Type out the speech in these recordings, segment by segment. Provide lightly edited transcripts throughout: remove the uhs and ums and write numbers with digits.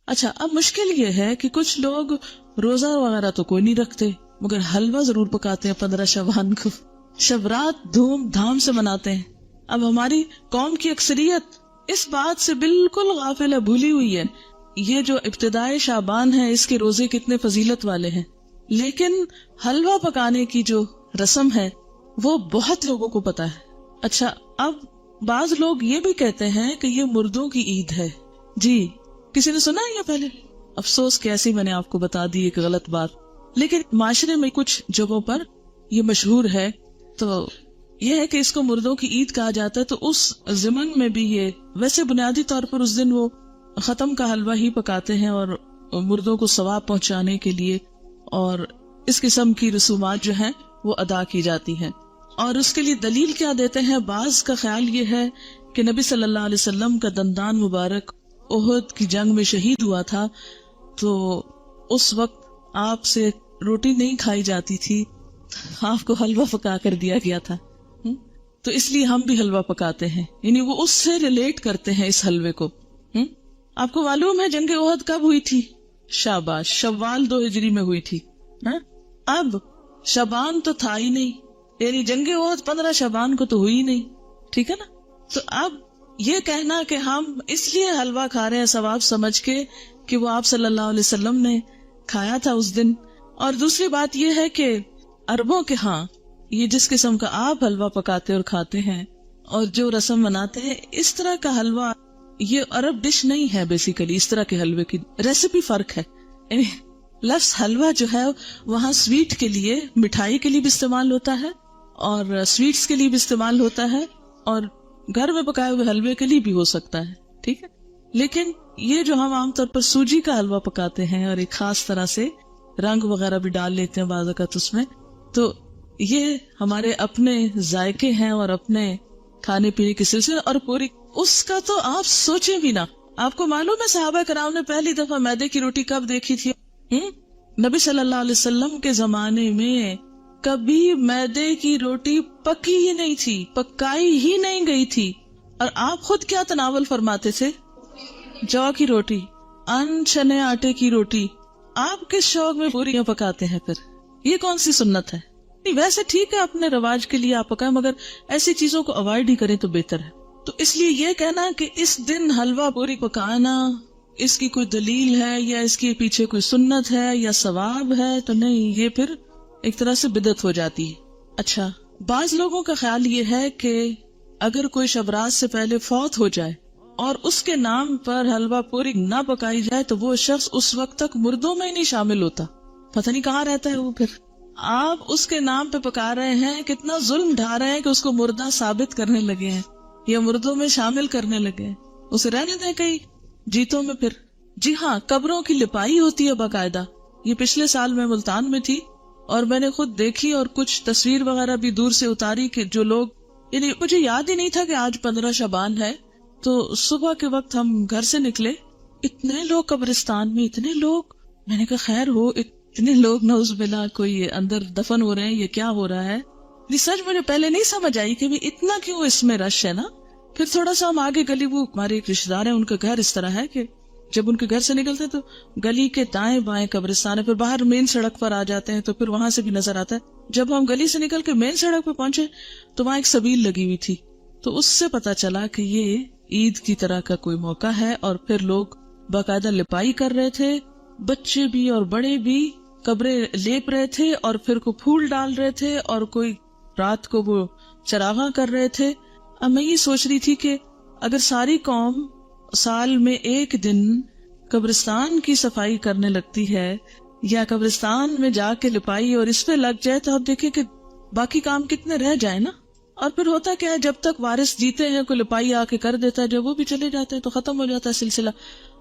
اچھا اب مشکل یہ ہے کہ کچھ لوگ روزہ وغیرہ تو کوئی نہیں رکھتے مگر حلوہ ضرور پکاتے ہیں 15 شعبان کو، شب رات دھوم دھام سے مناتے ہیں. اب ہماری قوم کی اکثریت اس بات سے بالکل غافل ہے، بھولی ہوئی ہے. یہ جو ابتدائے شعبان ہے اس کے روزے کتنے فضیلت والے ہیں، لیکن حلوہ پکانے کی جو رسم ہے وہ بہت لوگوں کو پتا ہے. اچھا اب بعض لوگ یہ بھی کہتے ہیں کہ یہ مردوں کی عید ہے. جی کسی نے سنا ہے یہ پہلے؟ افسوس کہ ایسی میں نے آپ کو بتا دی ایک غلط بات، لیکن معاشرے میں کچھ جگہوں پر یہ مشہور ہے. تو یہ ہے کہ اس کو مردوں کی عید کہا جاتا ہے. تو اس ضمن میں بھی یہ ویسے بنیادی طور پر اس دن وہ ختم کا حلوہ ہی پکاتے ہیں اور مردوں کو ثواب پہنچانے کے لیے، اور اس قسم کی رسومات جو ہیں وہ ادا کی جاتی ہیں. اور اس کے لیے دلیل کیا دیتے ہیں؟ بعض کا خیال یہ ہے کہ نبی صلی اللہ علیہ وسلم کا دندان مبارک احد کی جنگ میں شہید ہوا تھا، تو اس وقت آپ سے روٹی نہیں کھائی جاتی تھی، آپ کو حلوہ پکا کر دیا گیا تھا. تو اس لیے ہم بھی حلوہ پکاتے ہیں، یعنی وہ اس سے ریلیٹ کرتے ہیں اس حلوے کو. آپ کو معلوم ہے جنگ احد کب ہوئی تھی؟ شاباش، شوال 2 ہجری میں ہوئی تھی. اب شعبان تو تھا ہی نہیں، یعنی جنگ احد 15 شعبان کو تو ہوئی نہیں. ٹھیک ہے نا؟ تو اب یہ کہنا کہ ہم اس لیے حلوہ کھا رہے ہیں ثواب سمجھ کے کہ وہ آپ صلی اللہ علیہ وسلم نے کھایا تھا اس دن. اور دوسری بات یہ ہے کہ عربوں کے ہاں یہ جس قسم کا آپ حلوہ پکاتے اور کھاتے ہیں اور جو رسم مناتے ہیں، اس طرح کا حلوہ یہ عرب ڈش نہیں ہے. بیسیکلی اس طرح کے حلوے کی ریسیپی فرق ہے. یعنی لفظ حلوہ جو ہے وہاں سویٹ کے لیے، مٹھائی کے لیے بھی استعمال ہوتا ہے اور سویٹس کے لیے بھی استعمال ہوتا ہے اور گھر میں پکائے ہوئے حلوے کے لیے بھی ہو سکتا ہے. ٹھیک ہے، لیکن یہ جو ہم عام طور پر سوجی کا حلوہ پکاتے ہیں اور ایک خاص طرح سے رنگ وغیرہ بھی ڈال لیتے ہیں بعض اوقات اس میں، تو یہ ہمارے اپنے ذائقے ہیں اور اپنے کھانے پینے کے سلسلے. اور پوری اس کا تو آپ سوچیں بھی نہ. آپ کو معلوم ہے صحابہ کرام نے پہلی دفعہ میدے کی روٹی کب دیکھی تھی؟ نبی صلی اللہ علیہ وسلم کے زمانے میں کبھی میدے کی روٹی پکی ہی نہیں تھی، پکائی ہی نہیں گئی تھی. اور آپ خود کیا تناول فرماتے تھے؟ جو کی روٹی، ان چنے آٹے کی روٹی. آپ کس شوق میں پوریاں پکاتے ہیں پھر؟ یہ کون سی سنت ہے؟ ویسے ٹھیک ہے اپنے رواج کے لیے آپ پکائیں، مگر ایسی چیزوں کو اوائڈ ہی کریں تو بہتر ہے. تو اس لیے یہ کہنا کہ اس دن حلوہ پوری پکانا اس کی کوئی دلیل ہے یا اس کے پیچھے کوئی سنت ہے یا ثواب ہے، تو نہیں، یہ پھر ایک طرح سے بدعت ہو جاتی ہے. اچھا بعض لوگوں کا خیال یہ ہے کہ اگر کوئی شب رات سے پہلے فوت ہو جائے اور اس کے نام پر حلوہ پوری نہ پکائی جائے تو وہ شخص اس وقت تک مردوں میں ہی نہیں شامل ہوتا. پتہ نہیں کہاں رہتا ہے وہ. پھر آپ اس کے نام پہ پکا رہے ہیں، کتنا ظلم ڈھا رہے ہیں کہ اس کو مردہ ثابت کرنے لگے ہیں یا مردوں میں شامل کرنے لگے ہیں. اسے رہنے دیں کئی جیتوں میں. پھر جی ہاں، قبروں کی لپائی ہوتی ہے باقاعدہ. یہ پچھلے سال میں ملتان میں تھی اور میں نے خود دیکھی اور کچھ تصویر وغیرہ بھی دور سے اتاری کہ جو لوگ، یعنی مجھے یاد ہی نہیں تھا کہ آج 15 شعبان ہے. تو صبح کے وقت ہم گھر سے نکلے، اتنے لوگ قبرستان میں، اتنے لوگ. میں نے کہا خیر ہو، اتنے لوگ نعوذ باللہ کوئی اندر دفن ہو رہے ہیں، یہ کیا ہو رہا ہے؟ سچ مجھے پہلے نہیں سمجھ آئی کہ اتنا کیوں اس میں رش ہے نا. پھر تھوڑا سا ہم آگے گلی، وہ ہمارے ایک رشتے دار ہیں، ان کا گھر اس طرح ہے کہ جب ان کے گھر سے نکلتے تو گلی کے دائیں بائیں قبرستان ہے، پھر باہر مین سڑک پر آ جاتے ہیں تو پھر وہاں سے بھی نظر آتا ہے. جب ہم گلی سے نکل کے مین سڑک پہ پہنچے تو وہاں ایک سبیل لگی ہوئی تھی، تو اس سے پتا چلا کہ یہ عید کی طرح کا کوئی موقع ہے. اور پھر لوگ باقاعدہ لپائی کر رہے تھے، بچے بھی اور بڑے بھی قبریں لیپ رہے تھے اور پھر کو پھول ڈال رہے تھے اور کوئی رات کو وہ چراغاں کر رہے تھے. اب میں یہ سوچ رہی تھی کہ اگر ساری قوم سال میں ایک دن قبرستان کی صفائی کرنے لگتی ہے یا قبرستان میں جا کے لپائی اور اس پہ لگ جائے تو آپ دیکھیں کہ باقی کام کتنے رہ جائیں نا. اور پھر ہوتا کیا ہے، جب تک وارث جیتے ہیں کوئی لپائی آ کے کر دیتا ہے، جب وہ بھی چلے جاتے ہیں تو ختم ہو جاتا ہے سلسلہ.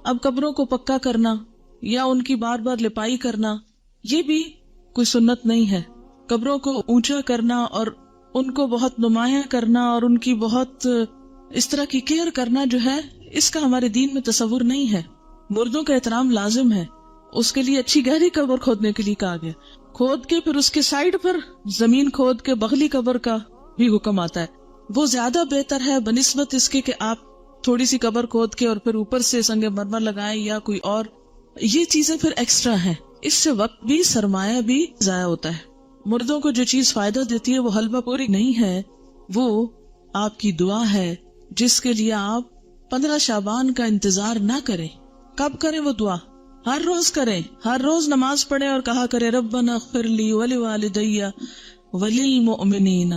اب قبروں کو پکا کرنا یا ان کی بار بار لپائی کرنا یہ بھی کوئی سنت نہیں ہے. قبروں کو اونچا کرنا اور ان کو بہت نمایاں کرنا اور ان کی بہت اس طرح کی کیئر کرنا جو ہے، اس کا ہمارے دین میں تصور نہیں ہے. مردوں کا احترام لازم ہے، اس کے لیے اچھی گہری قبر کھودنے کے لیے کہا گیا. کھود کے پھر اس کے سائڈ پر زمین کھود کے بغلی قبر کا بھی حکم آتا ہے. وہ زیادہ بہتر ہے بنسبت اس کے کہ آپ تھوڑی سی قبر کھود کے اور پھر اوپر سے سنگ مرمر لگائیں یا کوئی اور، یہ چیزیں پھر ایکسٹرا ہیں. اس سے وقت بھی سرمایہ بھی ضائع ہوتا ہے. مردوں کو جو چیز فائدہ دیتی ہے وہ حلوہ پوری نہیں ہے، وہ آپ کی دعا ہے، جس کے لیے آپ 15 شعبان کا انتظار نہ کریں. کب کریں وہ دعا؟ ہر روز کریں. ہر روز نماز پڑھیں اور کہا کریں ربنا اغفر لی ولوالدی وللمؤمنین.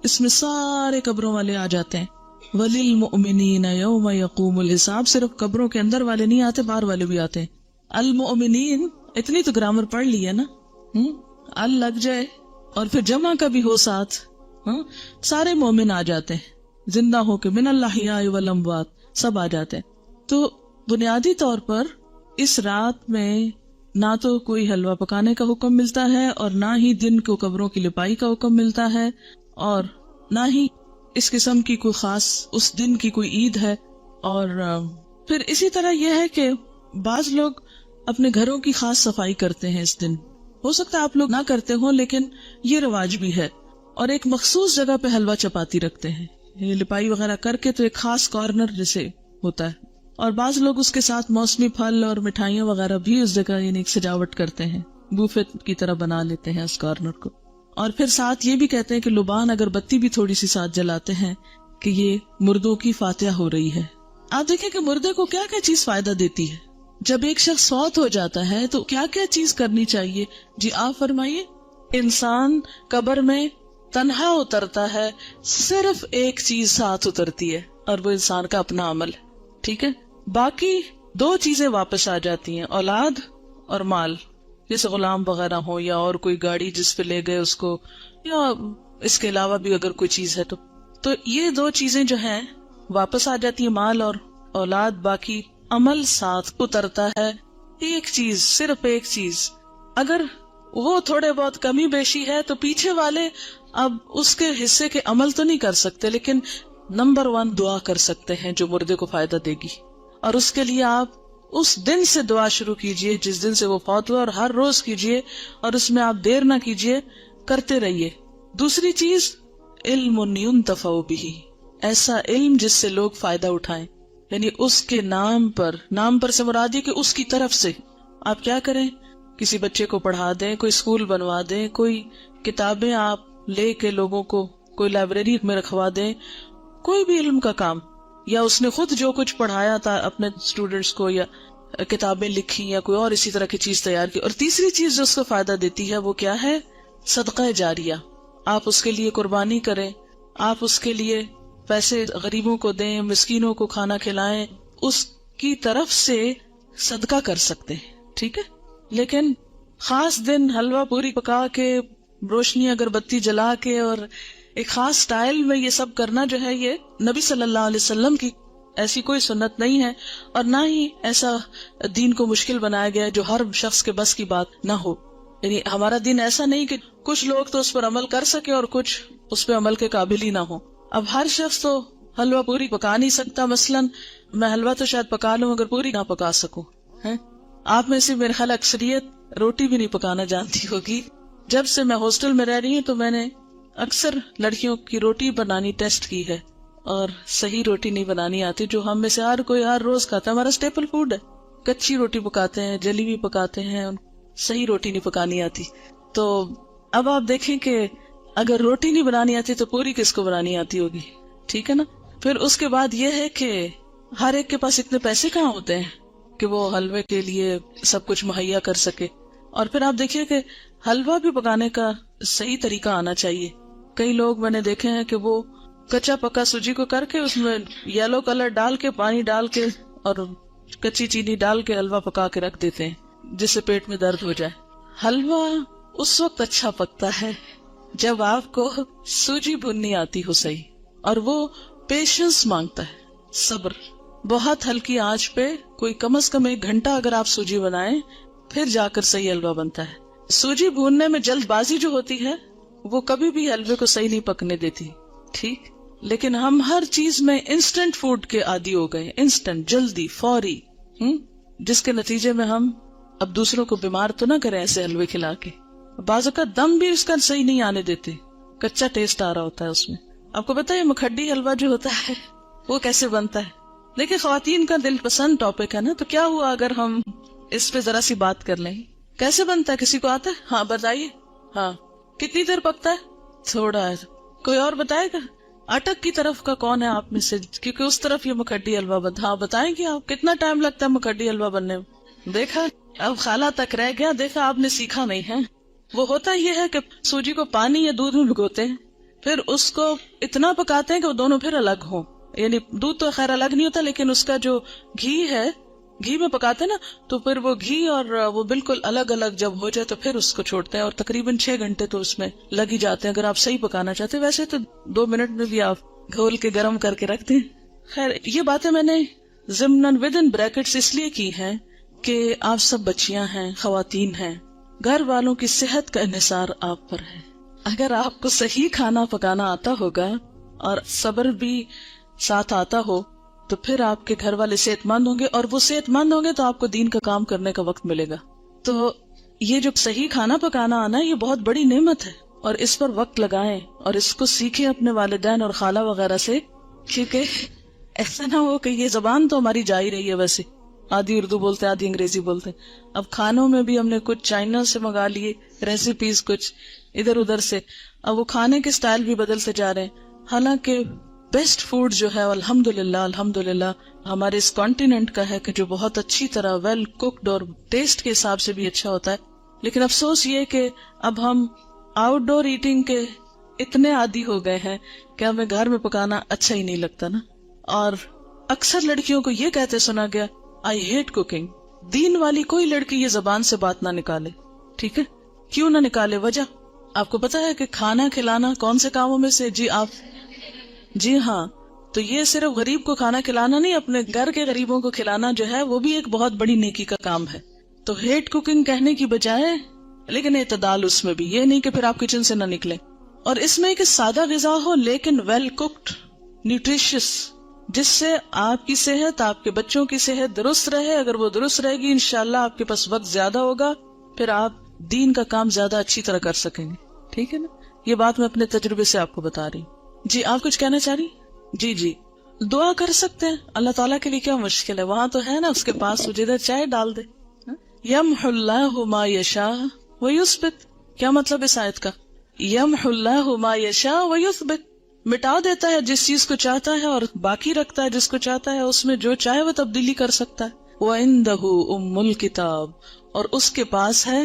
اس میں سارے قبروں والے آ جاتے ہیں. وللمؤمنین یوم یقوم الحساب. صرف قبروں کے اندر والے نہیں آتے، باہر والے بھی آتے ہیں. المؤمنین، اتنی تو گرامر پڑھ لی ہے نا. ال لگ جائے اور پھر جمع کا بھی ہو ساتھ، سارے مومن آ جاتے ہیں، زندہ ہو کے، من الاحیاء والاموات، سب آ جاتے ہیں. تو بنیادی طور پر اس رات میں نہ تو کوئی حلوہ پکانے کا حکم ملتا ہے اور نہ ہی دن کو قبروں کی لپائی کا حکم ملتا ہے، اور نہ ہی اس قسم کی کوئی خاص اس دن کی کوئی عید ہے. اور پھر اسی طرح یہ ہے کہ بعض لوگ اپنے گھروں کی خاص صفائی کرتے ہیں اس دن. ہو سکتا ہے آپ لوگ نہ کرتے ہوں، لیکن یہ رواج بھی ہے. اور ایک مخصوص جگہ پہ حلوہ چپاتی رکھتے ہیں، یہ لپائی وغیرہ کر کے، تو ایک خاص کارنر جیسے ہوتا ہے. اور بعض لوگ اس کے ساتھ موسمی پھل اور مٹھائیاں وغیرہ بھی اس جگہ یعنی ایک سجاوٹ کرتے ہیں، بوفے کی طرح بنا لیتے ہیں اس کارنر کو. اور پھر ساتھ یہ بھی کہتے ہیں کہ لبان اگر بتی بھی تھوڑی سی ساتھ جلاتے ہیں کہ یہ مردوں کی فاتحہ ہو رہی ہے. آپ دیکھیں کہ مردے کو کیا کیا چیز فائدہ دیتی ہے. جب ایک شخص فوت ہو جاتا ہے تو کیا کیا چیز کرنی چاہیے؟ جی آپ فرمائیے. انسان قبر میں تنہا اترتا ہے، صرف ایک چیز ساتھ اترتی ہے اور وہ انسان کا اپنا عمل ہے. ٹھیک ہے، باقی 2 چیزیں واپس آ جاتی ہیں، اولاد اور مال. جیسے غلام وغیرہ ہو یا اور کوئی گاڑی جس پہ لے گئے اس کو، یا اس کے علاوہ بھی اگر کوئی چیز ہے تو یہ 2 چیزیں جو ہیں واپس آ جاتی ہیں، مال اور اولاد. باقی عمل ساتھ اترتا ہے. ایک چیز، صرف ایک چیز، اگر وہ تھوڑے بہت کمی بیشی ہے تو پیچھے والے اب اس کے حصے کے عمل تو نہیں کر سکتے، لیکن نمبر 1 دعا کر سکتے ہیں جو مردے کو فائدہ دے گی. اور اس کے لیے آپ اس دن سے دعا شروع کیجئے جس دن سے وہ فوت ہوا، اور ہر روز کیجئے، اور اس میں آپ دیر نہ کیجئے، کرتے رہیے. دوسری چیز، علم ينتفع به، ایسا علم جس سے لوگ فائدہ اٹھائیں، یعنی اس کے نام پر سے مراد یہ کہ اس کی طرف سے آپ کیا کریں، کسی بچے کو پڑھا دیں، کوئی اسکول بنوا دیں، کوئی کتابیں آپ لے کے لوگوں کو کوئی لائبریری میں رکھوا دیں، کوئی بھی علم کا کام، یا اس نے خود جو کچھ پڑھایا تھا اپنے اسٹوڈینٹس کو، یا کتابیں لکھی، یا کوئی اور اسی طرح کی چیز تیار کی. اور تیسری چیز جو اس کو فائدہ دیتی ہے وہ کیا ہے؟ صدقہ جاریہ. آپ اس کے لیے قربانی کریں، آپ اس کے لیے پیسے غریبوں کو دیں، مسکینوں کو کھانا کھلائیں، اس کی طرف سے صدقہ کر سکتے ہیں. ٹھیک ہے، لیکن خاص دن حلوہ پوری پکا کے، روشنی اگربتی جلا کے اور ایک خاص سٹائل میں یہ سب کرنا جو ہے، یہ نبی صلی اللہ علیہ وسلم کی ایسی کوئی سنت نہیں ہے، اور نہ ہی ایسا دین کو مشکل بنایا گیا ہے جو ہر شخص کے بس کی بات نہ ہو. یعنی ہمارا دین ایسا نہیں کہ کچھ لوگ تو اس پر عمل کر سکے اور کچھ اس پہ عمل کے قابل ہی نہ ہو. اب ہر شخص تو حلوہ پوری پکا نہیں سکتا. مثلا میں حلوہ تو شاید پکا لوں اگر پوری نہ پکا سکوں. آپ میں سے میرے خیال اکثریت روٹی بھی نہیں پکانا جانتی ہوگی. جب سے میں ہاسٹل میں رہ رہی ہوں تو میں نے اکثر لڑکیوں کی روٹی بنانی ٹیسٹ کی ہے، اور صحیح روٹی نہیں بنانی آتی، جو ہم میں سے ہر کوئی ہر روز کھاتا ہے. ہمارا اسٹیپل فوڈ ہے. کچی روٹی پکاتے ہیں، جلی بھی پکاتے ہیں، صحیح روٹی نہیں پکانی آتی. تو اب آپ دیکھیں کہ اگر روٹی نہیں بنانی آتی تو پوری کس کو بنانی آتی ہوگی. ٹھیک ہے نا. پھر اس کے بعد یہ ہے کہ ہر ایک کے پاس اتنے پیسے کہاں ہوتے ہیں کہ وہ حلوے کے لیے سب کچھ مہیا کر سکے. اور پھر آپ دیکھیے کہ حلوہ بھی پکانے کا صحیح طریقہ آنا چاہیے. کئی لوگ میں نے دیکھے ہیں کہ وہ کچا پکا سوجی کو کر کے اس میں یلو کلر ڈال کے، پانی ڈال کے اور کچی چینی ڈال کے حلوہ پکا کے رکھ دیتے ہیں جس سے پیٹ میں درد ہو جائے. حلوہ اس وقت اچھا پکتا ہے جب آپ کو سوجی بھوننی آتی ہو صحیح، اور وہ پیشنس مانگتا ہے، صبر. بہت ہلکی آنچ پہ کوئی کم از کم 1 گھنٹہ اگر آپ سوجی بنائیں پھر جا کر صحیح حلوہ بنتا ہے. سوجی بھوننے میں جلد بازی جو ہوتی ہے وہ کبھی بھی حلوے کو صحیح نہیں پکنے دیتی. ٹھیک، لیکن ہم ہر چیز میں انسٹنٹ فوڈ کے عادی ہو گئے، انسٹنٹ، جلدی، فوری، جس کے نتیجے میں ہم اب دوسروں کو بیمار تو نہ کریں ایسے حلوے کھلا کے. بعض اوقات دم بھی اس کا صحیح نہیں آنے دیتے، کچا ٹیسٹ آ رہا ہوتا ہے اس میں. آپ کو پتا ہے مکھڈی حلوہ جو ہوتا ہے وہ کیسے بنتا ہے؟ دیکھیں خواتین کا دل پسند ٹاپک ہے نا، تو کیا ہوا اگر ہم اس پہ ذرا سی بات کر لیں. کیسے بنتا ہے؟ کسی کو آتا ہے؟ ہاں بتائیے. ہاں کتنی دیر پکتا ہے؟ تھوڑا ہے. کوئی اور بتائے گا؟ اٹک کی طرف کا کون ہے آپ میں سے؟ کیونکہ اس طرف یہ مکھڈی حلوہ بنتا. ہاں بتائیں گے آپ کتنا ٹائم لگتا ہے مکھڈی حلوہ بننے میں؟ دیکھا، اب خالہ تک رہ گیا. دیکھا آپ نے سیکھا نہیں ہے. وہ ہوتا یہ ہے کہ سوجی کو پانی یا دودھ میں بھگوتے ہیں، پھر اس کو اتنا پکاتے ہیں کہ وہ دونوں پھر الگ ہوں. یعنی دودھ تو خیر الگ نہیں ہوتا، لیکن اس کا جو گھی ہے، گھی میں پکاتے نا، تو پھر وہ گھی اور وہ بالکل الگ الگ جب ہو جائے تو پھر اس کو چھوڑتے ہیں. اور تقریباً 6 گھنٹے تو اس میں لگ ہی جاتے ہیں اگر آپ صحیح پکانا چاہتے ہیں. ویسے تو 2 منٹ میں بھی آپ گھول کے گرم کر کے رکھ دیں. خیر یہ باتیں میں نے ضمناً ودن بریکٹس اس لیے کی ہیں کہ آپ سب بچیاں ہیں، خواتین ہیں، گھر والوں کی صحت کا انحصار آپ پر ہے. اگر آپ کو صحیح کھانا پکانا آتا ہوگا اور صبر بھی ساتھ آتا ہو تو پھر آپ کے گھر والے صحت مند ہوں گے، اور وہ صحت مند ہوں گے تو آپ کو دین کا کام کرنے کا وقت ملے گا. تو یہ جو صحیح کھانا پکانا آنا یہ بہت بڑی نعمت ہے، اور اس پر وقت لگائیں اور اس کو سیکھیں اپنے والدین اور خالہ وغیرہ سے، کیونکہ ایسا نہ ہو کہ یہ زبان تو ہماری جا ہی رہی ہے، ویسے آدھی اردو بولتے آدھی انگریزی بولتے. اب کھانوں میں بھی ہم نے کچھ چائنا سے منگا لیے ریسیپیز، کچھ ادھر ادھر سے. اب وہ کھانے کے سٹائل بھی بدلتے جا رہے ہیں. حالانکہ بیسٹ فوڈ جو ہے الحمدللہ ہمارے اس کانٹیننٹ کا ہے، کہ جو بہت اچھی طرح ویل کوکڈ اور ٹیسٹ کے حساب سے بھی اچھا ہوتا ہے. لیکن افسوس یہ کہ اب ہم آؤٹ ڈور ایٹنگ کے اتنے عادی ہو گئے ہیں کہ ہمیں گھر میں پکانا اچھا ہی نہیں لگتا نا. اور اکثر لڑکیوں کو یہ کہتے سنا گیا آئی ہیٹ کوکنگ. دین والی کوئی لڑکی یہ زبان سے بات نہ نکالے، ٹھیک ہے؟ کیوں نہ نکالے؟ وجہ آپ کو پتا ہے کہ کھانا کھلانا کون سے کاموں میں سے؟ جی ہاں، تو یہ صرف غریب کو کھانا کھلانا نہیں، اپنے گھر کے غریبوں کو کھلانا جو ہے وہ بھی ایک بہت بڑی نیکی کا کام ہے. تو ہیٹ کوکنگ کہنے کی بجائے، لیکن اعتدال اس میں بھی، یہ نہیں کہ پھر آپ کچن سے نہ نکلیں. اور اس میں کہ سادہ غذا ہو لیکن ویل کوکڈ، نیوٹریشس، جس سے آپ کی صحت، آپ کے بچوں کی صحت درست رہے. اگر وہ درست رہے گی انشاءاللہ آپ کے پاس وقت زیادہ ہوگا، پھر آپ دین کا کام زیادہ اچھی طرح کر سکیں گے. ٹھیک ہے نا؟ یہ بات میں اپنے تجربے سے آپ کو بتا رہی ہوں. جی آپ کچھ کہنا چاہ رہی؟ جی دعا کر سکتے ہیں. اللہ تعالیٰ کے لیے کیا مشکل ہے؟ وہاں تو ہے نا اس کے پاس، جدھر چاہے ڈال دے. یمحو اللہ ما یشاء ویثبت. کیا مطلب اس آیت کا؟ یمحو اللہ ما یشاء ویثبت، مٹا دیتا ہے جس چیز کو چاہتا ہے اور باقی رکھتا ہے جس کو چاہتا ہے. اس میں جو چاہے وہ تبدیلی کر سکتا ہے. وَعِندَهُ أُمُّ الْكِتَابِ، اور اس کے پاس ہے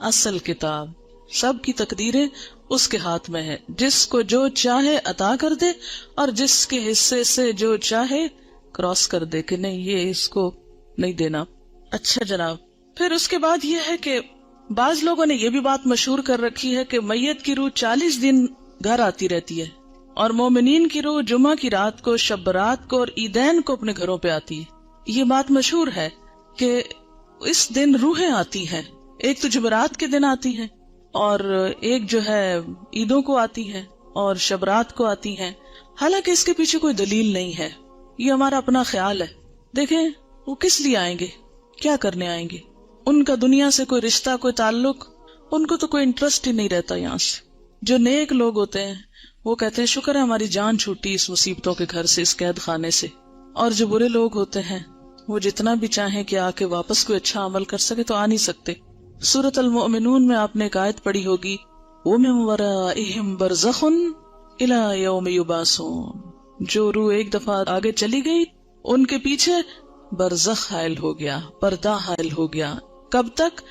اصل کتاب. سب کی تقدیریں اس کے ہاتھ میں ہے. جس کو جو چاہے عطا کر دے، اور جس کے حصے سے جو چاہے کراس کر دے کہ نہیں یہ اس کو نہیں دینا. اچھا جناب، پھر اس کے بعد یہ ہے کہ بعض لوگوں نے یہ بھی بات مشہور کر رکھی ہے کہ میت کی روح 40 دن گھر آتی رہتی ہے، اور مومنین کی روح جمعہ کی رات کو، شب برات کو اور عیدین کو اپنے گھروں پہ آتی ہے. یہ بات مشہور ہے کہ اس دن روحیں آتی ہیں. ایک تو جمعرات کے دن آتی ہیں، اور ایک جو ہے عیدوں کو آتی ہیں اور شبرات کو آتی ہیں. حالانکہ اس کے پیچھے کوئی دلیل نہیں ہے، یہ ہمارا اپنا خیال ہے. دیکھیں وہ کس لیے آئیں گے، کیا کرنے آئیں گے؟ ان کا دنیا سے کوئی رشتہ، کوئی تعلق، ان کو تو کوئی انٹرسٹ ہی نہیں رہتا یہاں سے. جو نیک لوگ ہوتے ہیں وہ کہتے ہیں شکر ہے ہماری جان چھوٹی اس مصیبتوں کے گھر سے، اس قید خانے سے. اور جو برے لوگ ہوتے ہیں وہ جتنا بھی چاہیں کہ آ کے واپس کوئی اچھا عمل کر سکے تو آ نہیں سکتے. سورۃ المؤمنون میں آپ نے ایک آیت پڑھی ہوگی، وَمِن وَرَائِهِمْ بَرْزَخٌ إِلَى يَوْمِ يُبْعَثُونَ. جو روح ایک دفعہ آگے چلی گئی، ان کے پیچھے برزخ حائل ہو گیا، پردہ حائل ہو گیا. کب تک؟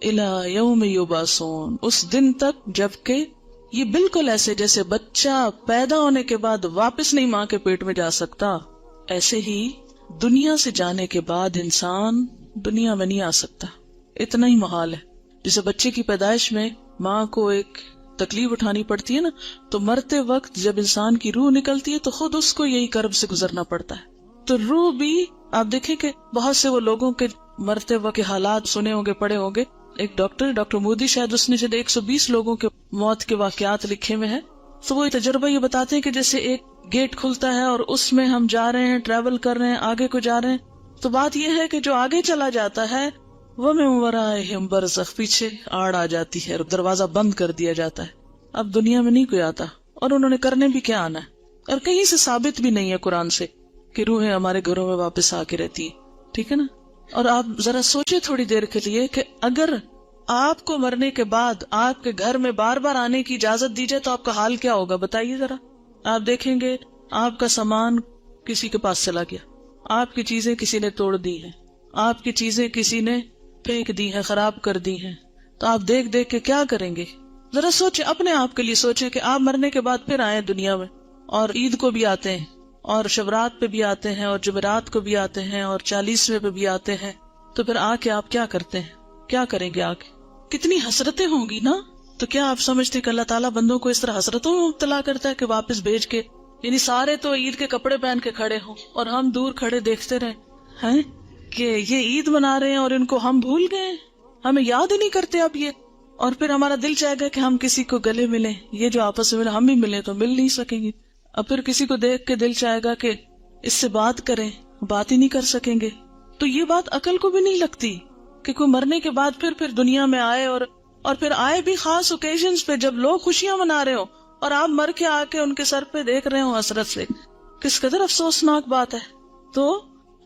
إِلَى يَوْمِ يُبْعَثُونَ، اس دن تک جبکہ یہ بالکل ایسے جیسے بچہ پیدا ہونے کے بعد واپس نہیں ماں کے پیٹ میں جا سکتا، ایسے ہی دنیا سے جانے کے بعد انسان دنیا میں نہیں آ سکتا. اتنا ہی محال ہے. جیسے بچے کی پیدائش میں ماں کو ایک تکلیف اٹھانی پڑتی ہے نا، تو مرتے وقت جب انسان کی روح نکلتی ہے تو خود اس کو یہی کرب سے گزرنا پڑتا ہے. تو روح بھی آپ دیکھیں کہ بہت سے وہ لوگوں کے مرتے وقت کے حالات سنے ہوں گے، پڑھے ہوں گے. ایک ڈاکٹر مودی شاید، اس نے جب 120 لوگوں کے موت کے واقعات لکھے ہوئے ہیں، تو وہ تجربہ یہ بتاتے ہیں کہ جیسے ایک گیٹ کھلتا ہے اور اس میں ہم جا رہے ہیں، ٹریول کر رہے ہیں، آگے کو جا رہے ہیں. تو بات یہ ہے کہ جو آگے چلا جاتا ہے وَمِن وَرَائِهِمْ بَرْزَخٌ، پیچھے آڑ آ جاتی ہے، دروازہ بند کر دیا جاتا ہے. اب دنیا میں نہیں کوئی آتا، اور انہوں نے کرنے بھی کیا آنا ہے. اور کہیں سے ثابت بھی نہیں ہے قرآن سے کہ روحیں ہمارے گھروں میں واپس آ کے رہتی ہیں. ٹھیک ہے نا. اور آپ ذرا سوچے تھوڑی دیر کے لیے کہ اگر آپ کو مرنے کے بعد آپ کے گھر میں بار بار آنے کی اجازت دی جائے تو آپ کا حال کیا ہوگا؟ بتائیے ذرا. آپ دیکھیں گے آپ کا سامان کسی کے پاس چلا گیا، آپ کی چیزیں کسی نے توڑ دی ہیں، آپ کی چیزیں کسی نے پھینک دی ہیں، خراب کر دی ہیں، تو آپ دیکھ دیکھ کے کیا کریں گے؟ ذرا سوچیں، اپنے آپ کے لیے سوچیں کہ آپ مرنے کے بعد پھر آئیں دنیا میں، اور عید کو بھی آتے ہیں، اور شبرات پہ بھی آتے ہیں، اور جمعرات کو بھی آتے ہیں، اور 40ویں پہ بھی آتے ہیں. تو پھر آ کے آپ کیا کرتے ہیں؟ کیا کریں گے آ کے؟ کتنی حسرتیں ہوں گی نا. تو کیا آپ سمجھتے کہ اللہ تعالیٰ بندوں کو اس طرح حسرتوں میں مبتلا کرتا ہے کہ واپس بھیج کے، یعنی سارے تو عید کے کپڑے پہن کے کھڑے ہوں اور ہم دور کھڑے دیکھتے رہے ہیں کہ یہ عید منا رہے ہیں اور ان کو ہم بھول گئے، ہمیں یاد ہی نہیں کرتے اب یہ. اور پھر ہمارا دل چاہے گا کہ ہم کسی کو گلے ملیں، یہ جو آپس میں ہم ہی ملیں تو مل نہیں سکیں گے. اب پھر کسی کو دیکھ کے دل چاہے گا کہ اس سے بات کریں، بات ہی نہیں کر سکیں گے. تو یہ بات عقل کو بھی نہیں لگتی کہ کوئی مرنے کے بعد پھر دنیا میں آئے، اور پھر آئے بھی خاص اوکیزنز پہ جب لوگ خوشیاں منا رہے ہو اور آپ مر کے آ کے ان کے سر پہ دیکھ رہے ہو حسرت سے. کس قدر افسوسناک بات ہے. تو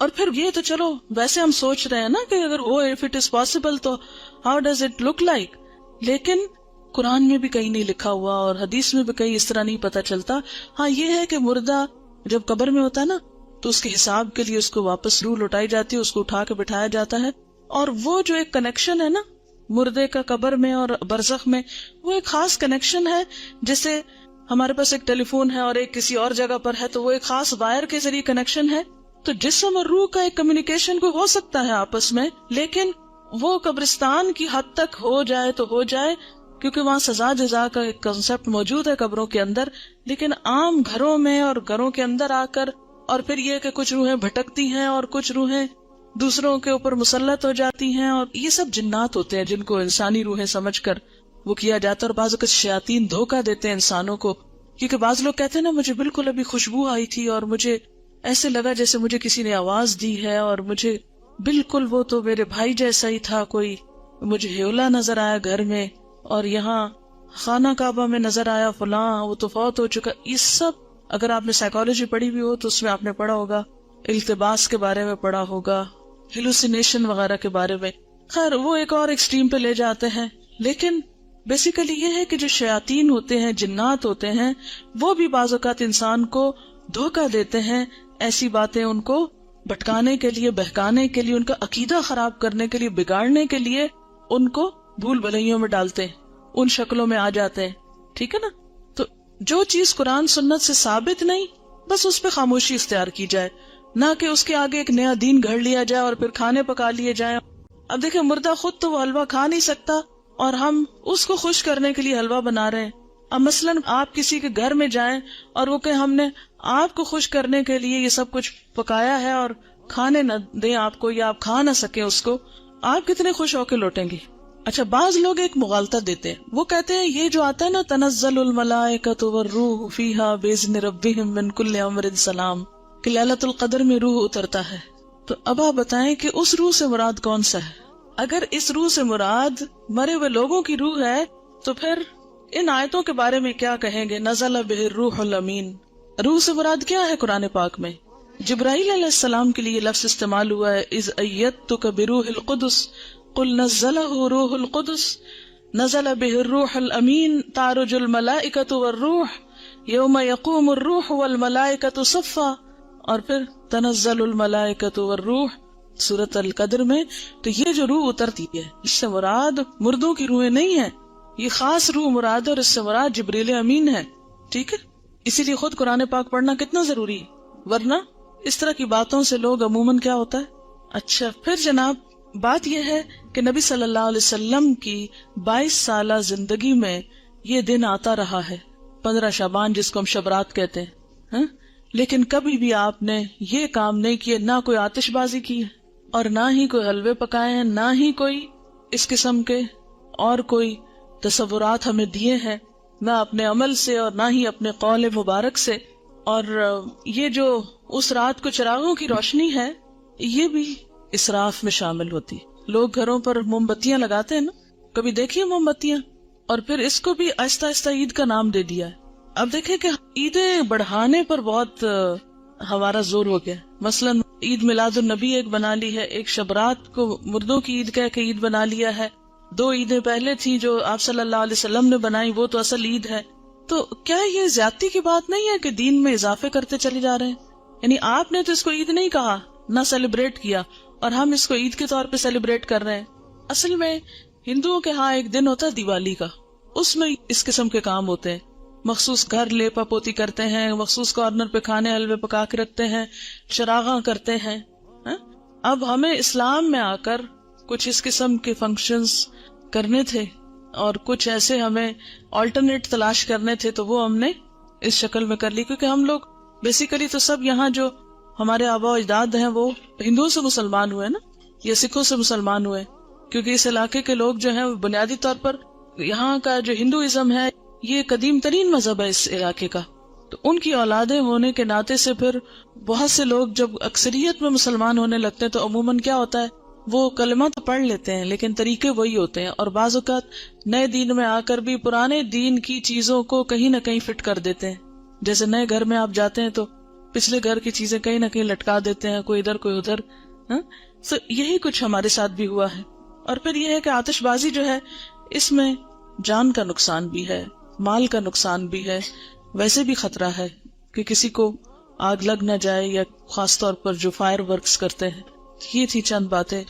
اور پھر یہ تو چلو ویسے ہم سوچ رہے ہیں نا کہ اگر ہو اف اٹ از پاسبل تو how does it look like, لیکن قرآن میں بھی کہیں نہیں لکھا ہوا اور حدیث میں بھی کہیں اس طرح نہیں پتا چلتا. ہاں یہ ہے کہ مردہ جب قبر میں ہوتا ہے نا تو اس کے حساب کے لیے اس کو واپس روح لوٹائی جاتی ہے، اس کو اٹھا کے بٹھایا جاتا ہے. اور وہ جو ایک کنیکشن ہے نا مردے کا قبر میں اور برزخ میں، وہ ایک خاص کنیکشن ہے. جیسے ہمارے پاس ایک ٹیلی فون ہے اور ایک کسی اور جگہ پر ہے تو وہ ایک خاص وائر کے ذریعے کنیکشن ہے. تو جسم اور روح کا ایک کمیونیکیشن کو ہو سکتا ہے آپس میں، لیکن وہ قبرستان کی حد تک ہو جائے تو ہو جائے، کیونکہ وہاں سزا جزا کا ایک کنسپٹ موجود ہے قبروں کے اندر. لیکن عام گھروں میں اور گھروں کے اندر آ کر، اور پھر یہ کہ کچھ روحیں بھٹکتی ہیں اور کچھ روحیں دوسروں کے اوپر مسلط ہو جاتی ہیں، اور یہ سب جنات ہوتے ہیں جن کو انسانی روحیں سمجھ کر وہ کیا جاتا ہے. اور بعض اوقات شیاطین دھوکہ دیتے ہیں انسانوں کو، کیونکہ بعض لوگ کہتے ہیں نا مجھے بالکل ابھی خوشبو آئی تھی اور مجھے ایسے لگا جیسے مجھے کسی نے آواز دی ہے، اور مجھے بالکل وہ تو میرے بھائی جیسا ہی تھا، کوئی مجھے ہیولا نظر آیا گھر میں، اور یہاں خانہ کعبہ میں نظر آیا فلاں، وہ تو فوت ہو چکا. یہ سب اگر آپ نے سائیکالوجی پڑھی بھی ہو تو اس میں آپ نے پڑھا ہوگا، التباس کے بارے میں پڑھا ہوگا، ہیلوسینیشن وغیرہ کے بارے میں. خیر وہ ایک اور ایکسٹریم پہ لے جاتے ہیں. لیکن بیسیکلی یہ ہے کہ جو شیاطین ہوتے ہیں، جنات ہوتے ہیں، وہ بھی بعض اوقات انسان کو دھوکہ دیتے ہیں، ایسی باتیں ان کو بھٹکانے کے لیے، بہکانے کے لیے، ان کا عقیدہ خراب کرنے کے لیے، بگاڑنے کے لیے ان کو بھول بھلائیوں میں ڈالتے ہیں، ان شکلوں میں آ جاتے ہیں. ٹھیک ہے نا. تو جو چیز قرآن سنت سے ثابت نہیں، بس اس پہ خاموشی اختیار کی جائے، نہ کہ اس کے آگے ایک نیا دین گھڑ لیا جائے اور پھر کھانے پکا لیے جائیں. اب دیکھیں مردہ خود تو وہ حلوہ کھا نہیں سکتا اور ہم اس کو خوش کرنے کے لیے حلوہ بنا رہے ہیں. اب مثلاً آپ کسی کے گھر میں جائیں اور وہ کہ ہم نے آپ کو خوش کرنے کے لیے یہ سب کچھ پکایا ہے اور کھانے نہ دیں آپ کو، یا آپ کھا نہ سکیں اس کو، آپ کتنے خوش ہو کے لوٹیں گے؟ اچھا بعض لوگ ایک مغالطہ دیتے ہیں، وہ کہتے ہیں یہ جو آتا ہے نا تنزل الملائکۃ والروح فیہا باذن ربہم من کل امر سلام، کہ لیلۃ القدر میں روح اترتا ہے. تو اب آپ بتائیں کہ اس روح سے مراد کون سا ہے؟ اگر اس روح سے مراد مرے ہوئے لوگوں کی روح ہے تو پھر ان آیتوں کے بارے میں کیا کہیں گے؟ نزل بہ الروح الامین، روح سے مراد کیا ہے قرآن پاک میں؟ جبرائیل علیہ السلام کے لیے لفظ استعمال ہوا ہے، اذ ایدتک بروح القدس قل نزلہ روح القدس نزل بہ الروح الامین تعرج الملائکۃ والروح یوم یقوم الروح والملائکۃ صفا، اور پھر تنزل الملائکۃ والروح سورۃ القدر میں. تو یہ جو روح اترتی ہے اس سے مراد مردوں کی روحیں نہیں ہیں، یہ خاص روح مراد ہے، اور اس سے مراد جبریل امین ہے. ٹھیک ہے. اسی لیے خود قرآن پاک پڑھنا کتنا ضروری ہے، ورنہ اس طرح کی باتوں سے لوگ عموماً کیا ہوتا ہے. اچھا پھر جناب بات یہ ہے کہ نبی صلی اللہ علیہ وسلم کی 22 سالہ زندگی میں یہ دن آتا رہا ہے، 15 شعبان جس کو ہم شبرات کہتے ہیں، لیکن کبھی بھی آپ نے یہ کام نہیں کیے، نہ کوئی آتش بازی کی ہے اور نہ ہی کوئی حلوے پکائے ہیں، نہ ہی کوئی اس قسم کے اور کوئی تصورات ہمیں دیے ہیں، نہ اپنے عمل سے اور نہ ہی اپنے قول مبارک سے. اور یہ جو اس رات کو چراغوں کی روشنی ہے یہ بھی اسراف میں شامل ہوتی. لوگ گھروں پر موم بتیاں لگاتے ہیں نا، کبھی دیکھیے موم بتیاں، اور پھر اس کو بھی آہستہ آہستہ عید کا نام دے دیا ہے. اب دیکھیں کہ عیدیں بڑھانے پر بہت ہمارا زور ہو گیا. مثلاً عید میلاد النبی ایک بنا لی ہے، ایک شبرات کو مردوں کی عید کہہ کے عید بنا لیا ہے. 2 عیدیں پہلے تھی جو آپ صلی اللہ علیہ وسلم نے بنائی، وہ تو اصل عید ہے. تو کیا یہ زیادتی کی بات نہیں ہے کہ دین میں اضافے کرتے چلے جا رہے ہیں؟ یعنی آپ نے تو اس کو عید نہیں کہا، نہ سیلیبریٹ کیا، اور ہم اس کو عید کے طور پہ سیلیبریٹ کر رہے ہیں. اصل میں ہندوؤں کے ہاں ایک دن ہوتا ہے دیوالی کا، اس میں اس قسم کے کام ہوتے ہیں. مخصوص گھر لیپا پوتی کرتے ہیں، مخصوص کارنر پہ کھانے حلوے پکا کے رکھتے ہیں، چراغاں کرتے ہیں. اب ہمیں اسلام میں آ کر کچھ اس قسم کے فنکشنز کرنے تھے اور کچھ ایسے ہمیں آلٹرنیٹ تلاش کرنے تھے، تو وہ ہم نے اس شکل میں کر لی. کیونکہ ہم لوگ بیسیکلی تو سب یہاں جو ہمارے آبا و اجداد ہیں وہ ہندوؤں سے مسلمان ہوئے نا، یا سکھوں سے مسلمان ہوئے. کیونکہ اس علاقے کے لوگ جو ہیں بنیادی طور پر یہاں کا جو ہندوازم ہے یہ قدیم ترین مذہب ہے اس علاقے کا. تو ان کی اولادیں ہونے کے ناطے سے پھر بہت سے لوگ جب اکثریت میں مسلمان ہونے لگتے ہیں تو عموماً کیا ہوتا ہے، وہ کلمہ تو پڑھ لیتے ہیں لیکن طریقے وہی ہوتے ہیں، اور بعض اوقات نئے دین میں آ کر بھی پرانے دین کی چیزوں کو کہیں نہ کہیں فٹ کر دیتے ہیں. جیسے نئے گھر میں آپ جاتے ہیں تو پچھلے گھر کی چیزیں کہیں نہ کہیں لٹکا دیتے ہیں، کوئی ادھر کوئی ادھر. تو یہی کچھ ہمارے ساتھ بھی ہوا ہے. اور پھر یہ ہے کہ آتش بازی جو ہے اس میں جان کا نقصان بھی ہے، مال کا نقصان بھی ہے. ویسے بھی خطرہ ہے کہ کسی کو آگ لگ نہ جائے، یا خاص طور پر جو فائر ورکس کرتے ہیں. یہ تھی چند باتیں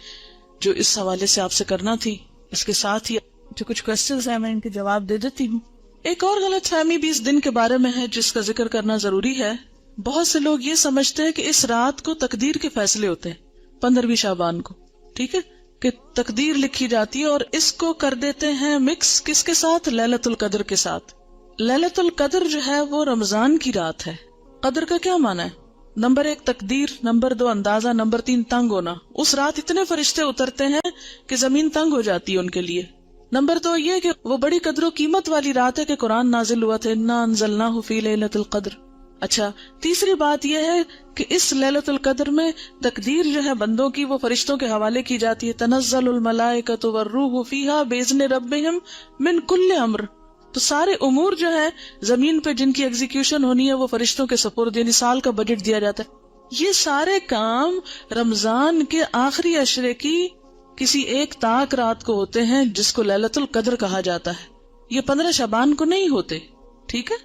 جو اس حوالے سے آپ سے کرنا تھی. اس کے ساتھ ہی جو کچھ کوشچنز ہیں میں ان کے جواب دے دیتی ہوں. ایک اور غلط فہمی بھی اس دن کے بارے میں ہے جس کا ذکر کرنا ضروری ہے. بہت سے لوگ یہ سمجھتے ہیں کہ اس رات کو تقدیر کے فیصلے ہوتے ہیں، 15ویں شعبان کو، ٹھیک ہے، کہ تقدیر لکھی جاتی ہے، اور اس کو کر دیتے ہیں مکس کس کے ساتھ؟ لیلۃ القدر کے ساتھ. لیلۃ القدر جو ہے وہ رمضان کی رات ہے. قدر کا کیا معنی ہے؟ نمبر 1 تقدیر، نمبر 2 اندازہ، نمبر 3 تنگ ہونا. اس رات اتنے فرشتے اترتے ہیں کہ زمین تنگ ہو جاتی ہے ان کے لیے. نمبر 2 یہ کہ وہ بڑی قدر و قیمت والی رات ہے کہ قرآن نازل ہوا تھا، انا انزلناہ فی لیلۃ القدر. اچھا، تیسری بات یہ ہے کہ اس لیلۃ القدر میں تقدیر جو ہے بندوں کی وہ فرشتوں کے حوالے کی جاتی ہے. تنزل الملائکۃ والروح فیہا باذن ربہم من کل امر. تو سارے امور جو ہے زمین پہ جن کی ایگزیکیوشن ہونی ہے وہ فرشتوں کے سپرد، یعنی سال کا بجٹ دیا جاتا ہے. یہ سارے کام رمضان کے آخری عشرے کی کسی ایک طاق رات کو ہوتے ہیں جس کو لیلۃ القدر کہا جاتا ہے. یہ 15 شعبان کو نہیں ہوتے. ٹھیک ہے،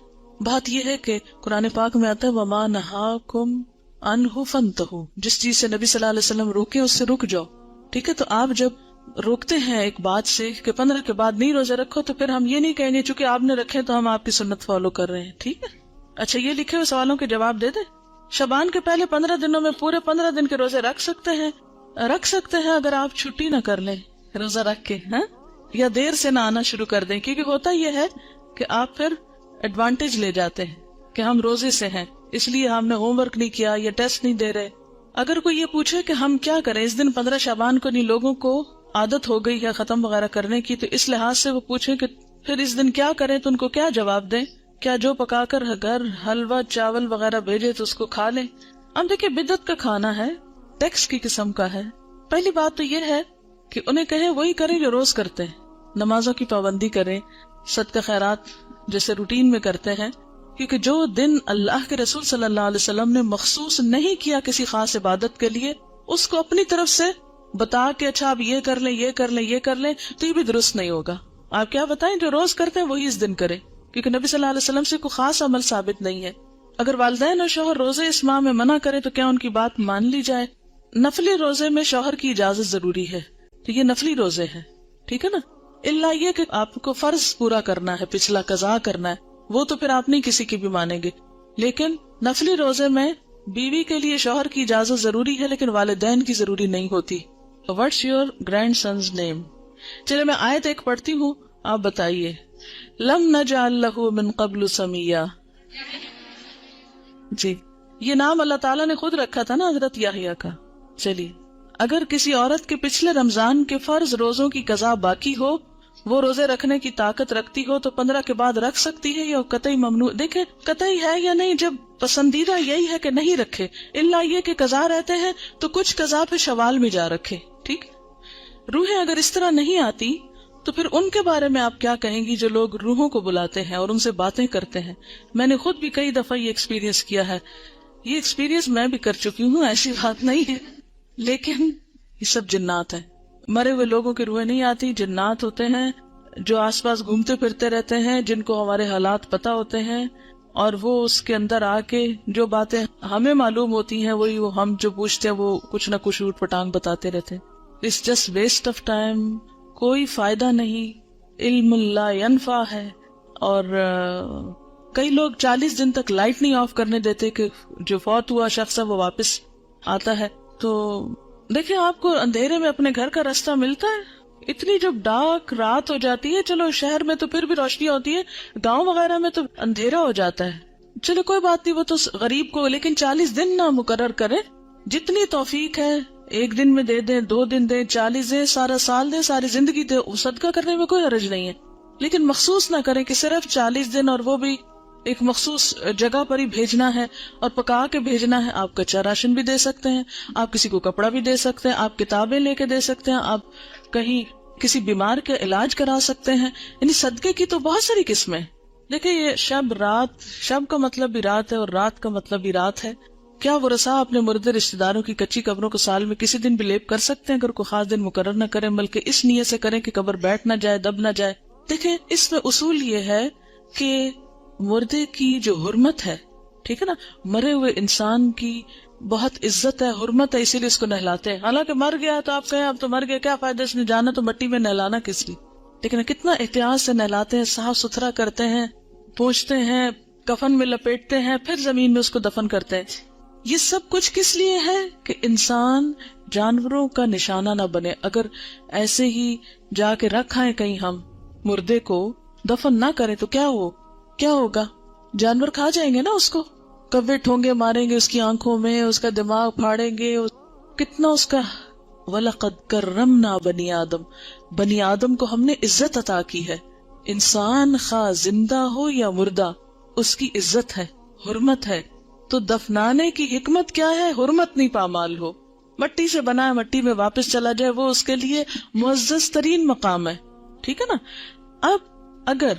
بات یہ ہے کہ قرآن پاک میں آتا ہے وَمَا نَهَاكُمْ عَنْهُ فَانْتَهُوا، جس چیز سے نبی صلی اللہ علیہ وسلم روکے اس سے رک جاؤ. ٹھیک ہے، تو آپ جب روکتے ہیں ایک بات سے کہ 15 کے بعد نہیں روزہ رکھو، تو پھر ہم یہ نہیں کہیں گے چونکہ آپ نے رکھے تو ہم آپ کی سنت فالو کر رہے ہیں. ٹھیک ہے، اچھا یہ لکھے ہوئے سوالوں کے جواب دے دیں. شعبان کے پہلے 15 دنوں میں پورے 15 دن کے روزے رکھ سکتے ہیں اگر آپ چھٹی نہ کر لیں روزہ رکھ کے، یا دیر سے نہ آنا شروع کر دیں. کیونکہ ہوتا یہ ہے کہ آپ پھر ایڈوانٹیج لے جاتے ہیں کہ ہم روزے سے ہیں اس لیے ہم نے ہوم ورک نہیں کیا یا ٹیسٹ نہیں دے رہے. اگر کوئی یہ پوچھے کہ ہم کیا کریں اس دن 15 شعبان کو، نہیں لوگوں کو عادت ہو گئی ہے ختم وغیرہ کرنے کی، تو اس لحاظ سے وہ پوچھیں کہ پھر اس دن کیا کریں، تو ان کو کیا جواب دیں؟ کیا جو پکا کر گھر حلوہ چاول وغیرہ بھیجے تو اس کو کھا لیں؟ اب دیکھیں بدعت کا کھانا ہے، ٹیکس کی قسم کا ہے. پہلی بات تو یہ ہے کہ انہیں کہیں وہی کریں جو روز کرتے ہیں، نمازوں کی پابندی کریں، صدقہ خیرات جیسے روٹین میں کرتے ہیں. کیونکہ جو دن اللہ کے رسول صلی اللہ علیہ وسلم نے مخصوص نہیں کیا کسی خاص عبادت کے لیے، اس کو اپنی طرف سے بتا کے اچھا آپ یہ کر لیں یہ کر لیں یہ کر لیں، تو یہ بھی درست نہیں ہوگا. آپ کیا بتائیں جو روز کرتے ہیں وہی اس دن کریں، کیونکہ نبی صلی اللہ علیہ وسلم سے کوئی خاص عمل ثابت نہیں ہے. اگر والدین اور شوہر روزے اس ماہ میں منع کرے تو کیا ان کی بات مان لی جائے؟ نفلی روزے میں شوہر کی اجازت ضروری ہے، تو یہ نفلی روزے ہیں، ٹھیک ہے نا. اللہ یہ کہ آپ کو فرض پورا کرنا ہے، پچھلا قضا کرنا ہے، وہ تو پھر آپ نہیں کسی کی بھی مانیں گے. لیکن نفلی روزے میں بیوی کے لیے شوہر کی اجازت ضروری ہے لیکن والدین کی ضروری نہیں ہوتی. واٹس یور گرینڈ سنز نیم؟ چلے میں آیت ایک پڑھتی ہوں، آپ بتائیے. لم نجعل لہ من قبل سمیہ. جی یہ نام اللہ تعالیٰ نے خود رکھا تھا نا حضرت یحییٰ کا. چلیے اگر کسی عورت کے پچھلے رمضان کے فرض روزوں کی قضا باقی ہو، وہ روزے رکھنے کی طاقت رکھتی ہو، تو 15 کے بعد رکھ سکتی ہے یا قطعی ممنوع؟ دیکھیں قطعی ہے یا نہیں، جب پسندیدہ یہی ہے کہ نہیں رکھے، الا یہ کہ قضا رہتے ہیں تو کچھ قضا پہ شوال میں جا رکھے. ٹھیک، روحیں اگر اس طرح نہیں آتی تو پھر ان کے بارے میں آپ کیا کہیں گی جو لوگ روحوں کو بلاتے ہیں اور ان سے باتیں کرتے ہیں؟ میں نے خود بھی کئی دفعہ یہ ایکسپیرینس کیا ہے یہ ایکسپیرینس میں بھی کر چکی ہوں، ایسی بات نہیں ہے، لیکن یہ سب جنات ہیں. مرے ہوئے لوگوں کی روحیں نہیں آتی، جنات ہوتے ہیں جو آس پاس گھومتے پھرتے رہتے ہیں، جن کو ہمارے حالات پتا ہوتے ہیں، اور وہ اس کے اندر آ کے جو باتیں ہمیں معلوم ہوتی ہیں وہی وہ ہم جو پوچھتے ہیں وہ کچھ نہ کچھ اوٹ پٹانگ بتاتے رہتے ہیں. It's just waste of time, کوئی فائدہ نہیں، علم لا ینفع ہے. اور کئی لوگ 40 دن تک لائٹ نہیں آف کرنے دیتے کہ جو فوت ہوا شخص ہے وہ واپس آتا ہے. تو دیکھیں آپ کو اندھیرے میں اپنے گھر کا راستہ ملتا ہے؟ اتنی جب ڈارک رات ہو جاتی ہے، چلو شہر میں تو پھر بھی روشنی ہوتی ہے، گاؤں وغیرہ میں تو اندھیرا ہو جاتا ہے. چلو کوئی بات نہیں، وہ تو غریب کو، لیکن 40 دن نہ مقرر کرے. جتنی توفیق ہے 1 دن میں دے دیں، 2 دن دیں، 40 دیں، سارا سال دیں، ساری زندگی دیں، صدقہ کرنے میں کوئی حرج نہیں ہے. لیکن مخصوص نہ کریں کہ صرف 40 دن اور وہ بھی ایک مخصوص جگہ پر ہی بھیجنا ہے اور پکا کے بھیجنا ہے. آپ کچا راشن بھی دے سکتے ہیں، آپ کسی کو کپڑا بھی دے سکتے ہیں، آپ کتابیں لے کے دے سکتے ہیں، آپ کہیں کسی بیمار کا علاج کرا سکتے ہیں. یعنی صدقے کی تو بہت ساری قسمیں. دیکھیں یہ شب رات، شب کا مطلب بھی رات ہے اور رات کا مطلب بھی رات ہے. کیا وہ رسا اپنے مردے رشتہ داروں کی کچی قبروں کو سال میں کسی دن بھی لیپ کر سکتے ہیں اگر کوئی خاص دن مقرر نہ کریں، بلکہ اس نیت سے کریں کہ قبر بیٹھ نہ جائے، دب نہ جائے. دیکھیں اس میں اصول یہ ہے کہ مردے کی جو حرمت ہے، ٹھیک ہے نا، مرے ہوئے انسان کی بہت عزت ہے، حرمت ہے، اسی لیے اس کو نہلاتے ہیں. حالانکہ مر گیا تو آپ کہیں اب تو مر گیا، کیا فائدہ اس نے جانا تو مٹی میں، نہلانا کس لیے. لیکن کتنا احتیاط سے نہلاتے ہیں، صاف ستھرا کرتے ہیں، پوچھتے ہیں، کفن میں لپیٹتے ہیں، پھر زمین میں اس کو دفن کرتے ہیں. یہ سب کچھ کس لیے ہے کہ انسان جانوروں کا نشانہ نہ بنے. اگر ایسے ہی جا کے رکھائیں کہیں ہم مردے کو، دفن نہ کریں تو کیا ہوگا؟ جانور کھا جائیں گے نا اس کو، کوے ٹھونگے ماریں گے اس کی آنکھوں میں، اس کا دماغ پھاڑیں گے. کتنا اس کا وَلَقَدْ كَرَّمْنَا بَنِي آدم، بنی آدم کو ہم نے عزت عطا کی ہے. انسان خواہ زندہ ہو یا مردہ، اس کی عزت ہے، حرمت ہے. تو دفنانے کی حکمت کیا ہے؟ حرمت نہیں پامال ہو. مٹی سے بنا ہے، مٹی میں واپس چلا جائے، وہ اس کے لیے معزز ترین مقام ہے. ٹھیک ہے نا. اب اگر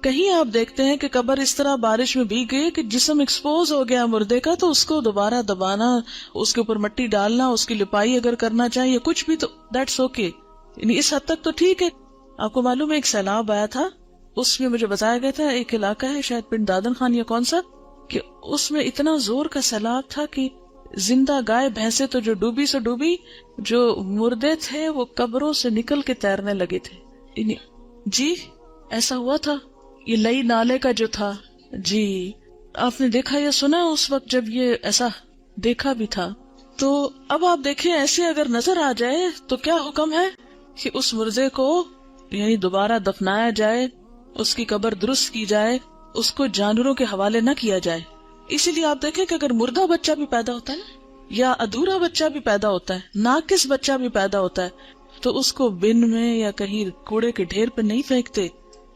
کہیں آپ دیکھتے ہیں کہ قبر اس طرح بارش میں بھیگ گئی کہ جسم ایکسپوز ہو گیا مردے کا، تو اس کو دوبارہ دبانا، اس کے اوپر مٹی ڈالنا، اس کی لپائی اگر کرنا چاہیے کچھ بھی، تو دیٹس اوکے. یعنی اس حد تک تو ٹھیک ہے. آپ کو معلوم ہے ایک سیلاب آیا تھا، اس میں مجھے بتایا گیا تھا ایک علاقہ ہے شاید پنڈ دادن خان یا کون سا، کہ اس میں اتنا زور کا سیلاب تھا کہ زندہ گائے بھینسیں تو جو ڈوبی سے ڈوبی، جو مردے تھے وہ قبروں سے نکل کے تیرنے لگے تھے. جی ایسا ہوا تھا. یہ لئی نالے کا جو تھا، جی آپ نے دیکھا یا سنا اس وقت جب یہ ایسا دیکھا بھی تھا. تو اب آپ دیکھیں ایسے اگر نظر آ جائے تو کیا حکم ہے کہ اس مردے کو یعنی دوبارہ دفنایا جائے، اس کی قبر درست کی جائے، اس کو جانوروں کے حوالے نہ کیا جائے. اسی لیے آپ دیکھیں کہ اگر مردہ بچہ بھی پیدا ہوتا ہے یا ادھورا بچہ بھی پیدا ہوتا ہے، ناقص بچہ بھی پیدا ہوتا ہے، تو اس کو بن میں یا کہیں کوڑے کے ڈھیر پہ نہیں پھینکتے.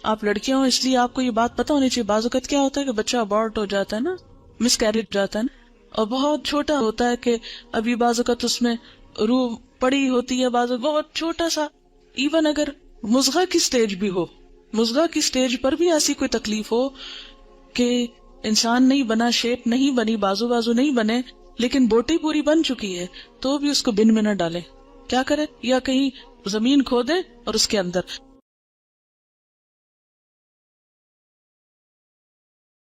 آپ لڑکیاں ہوں اس لیے آپ کو یہ بات پتا ہونی چاہیے. بعض اوقات کیا ہوتا ہے کہ بچہ ابارٹ ہو جاتا ہے نا، مس کیریج جاتا ہے نا، اور بہت چھوٹا ہوتا ہے کہ ابھی بعض اوقات اس میں روح پڑی ہوتی ہے، بعض بہت چھوٹا سا. ایون اگر مضغہ کی سٹیج بھی ہو، مضغہ کی سٹیج پر بھی ایسی کوئی تکلیف ہو کہ انسان نہیں بنا، شیپ نہیں بنی، بازو نہیں بنے، لیکن بوٹی پوری بن چکی ہے، تو بھی اس کو بن میں نہ ڈالیں. کیا کرے؟ یا کہیں زمین کھودے اور اس کے اندر